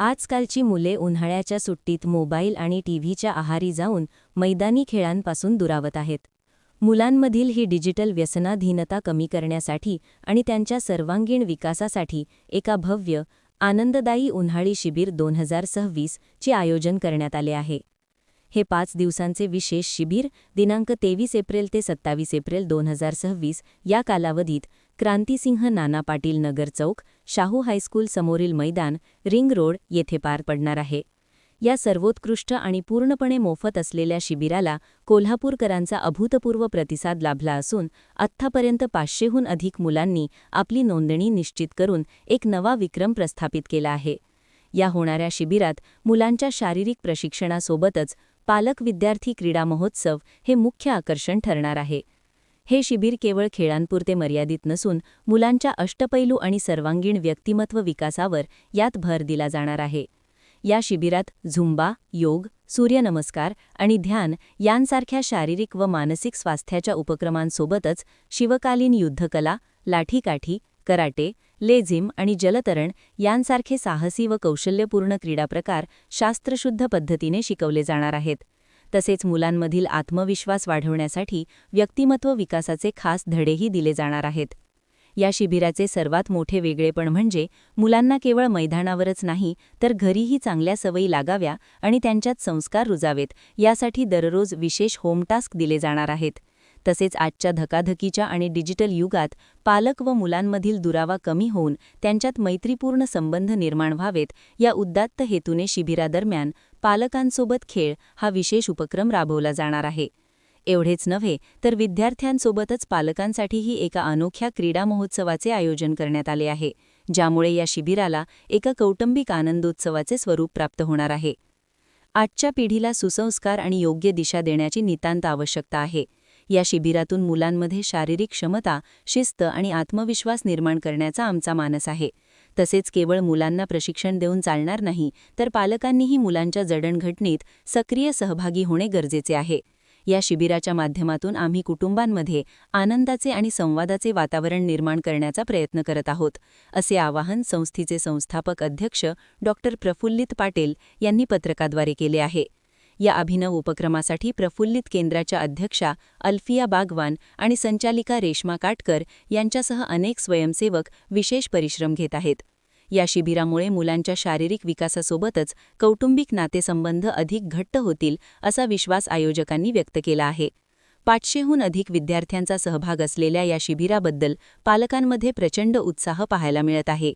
आजकालची मुले उन्हाळ्याच्या सुट्टीत मोबाईल आणि टीव्हीच्या आहारी जाऊन मैदानी खेळांपासून दुरावत आहेत. मुलांमधील ही डिजिटल व्यसनाधीनता कमी करण्यासाठी आणि त्यांच्या सर्वांगीण विकासासाठी एका भव्य, आनंददायी उन्हाळी शिबिर 2026 चे आयोजन करण्यात आले आहे. हे 5 दिवसांचे विशेष शिबिर दिनांक 23 एप्रिल ते 27 एप्रिल 2026 या कालावधीत क्रांतिसिंह नाना पाटील नगर चौक, शाहू हायस्कूल समोरील मैदान, रिंग रोड येथे पार पडणार आहे. या सर्वोत्कृष्ट आणि पूर्णपणे मोफत असलेल्या शिबिराला कोल्हापूरकरांचा अभूतपूर्व प्रतिसाद लाभला असून आत्तापर्यंत 500हून अधिक मुलांनी आपली नोंदणी निश्चित करून एक नवा विक्रम प्रस्थापित केला आहे. या होणाऱ्या शिबिरात मुलांच्या शारीरिक प्रशिक्षणासोबतच पालक विद्यार्थी क्रीडा महोत्सव हे मुख्य आकर्षण ठरणार आहे. हे शिबिर केवळ खेळांपुरते मर्यादित नसून मुलांच्या अष्टपैलू आणि सर्वांगीण व्यक्तिमत्व विकासावर यात भर दिला जाणार आहे. या शिबिरात झुंबा, योग, सूर्यनमस्कार आणि ध्यान यांसारख्या शारीरिक व मानसिक स्वास्थ्याच्या उपक्रमांसोबतच शिवकालीन युद्धकला, लाठीकाठी, कराटे, लेझिम आणि जलतरण यांसारखे साहसी व कौशल्यपूर्ण क्रीडाप्रकार शास्त्रशुद्ध पद्धतीने शिकवले जाणार आहेत. तसेच मुलांमधील आत्मविश्वास वाढवण्यासाठी व्यक्तिमत्व विकासाचे खास धडेही दिले जाणार आहेत. या शिबिराचे सर्वात मोठे वेगळेपण म्हणजे मुलांना केवळ मैदानावरच नाही तर घरीही चांगल्या सवयी लागाव्या आणि त्यांच्यात संस्कार रुजावेत यासाठी दररोज विशेष होम टास्क दिले जाणार आहेत. तसेच आजच्या धकाधकीच्या आणि डिजिटल युगात पालक व मुलांमधील दुरावा कमी होऊन त्यांच्यात मैत्रीपूर्ण संबंध निर्माण व्हावेत या उदात्त हेतूने शिबिरादरम्यान पालकांसोबत खेळ हा विशेष उपक्रम राबवला जाणार आहे. एवढेच नव्हे तर विद्यार्थ्यांसोबतच पालकांसाठीही एका अनोख्या क्रीडा महोत्सवाचे आयोजन करण्यात आले आहे, ज्यामुळे या शिबिराला एका कौटुंबिक आनंदोत्सवाचे स्वरूप प्राप्त होणार आहे. आजच्या पिढीला सुसंस्कार आणि योग्य दिशा देण्याची नितांत आवश्यकता आहे. या शिबिरातून मुलांमध्ये शारीरिक क्षमता, शिस्त आणि आत्मविश्वास निर्माण करण्याचा आमचा मानस आहे. तसेच केवळ मुलांना प्रशिक्षण देऊन चालणार नाही तर पालकांनीही मुलांच्या जडणघडणीत सक्रिय सहभागी होणे गरजेचे आहे. या शिबिराच्या माध्यमातून आम्ही कुटुंबांमध्ये आनंदाचे आणि संवादाचे वातावरण निर्माण करण्याचा प्रयत्न करत आहोत, असे आवाहन संस्थेचे संस्थापक अध्यक्ष डॉ. प्रफुल्लित पाटील यांनी पत्रकाद्वारे केले आहे. या अभिनव उपक्रमासाठी प्रफुल्लित केंद्राच्या अध्यक्षा अल्फिया बागवान आणि संचालिका रेश्मा काटकर यांच्यासह अनेक स्वयंसेवक विशेष परिश्रम घेत आहेत. या शिबिरामुळे मुलांच्या शारीरिक विकासासोबतच कौटुंबिक नातेसंबंध अधिक घट्ट होतील असा विश्वास आयोजकांनी व्यक्त केला आहे. 500हून अधिक विद्यार्थ्यांचा सहभाग असलेल्या या शिबिराबद्दल पालकांमध्ये प्रचंड उत्साह पाहायला मिळत आहे.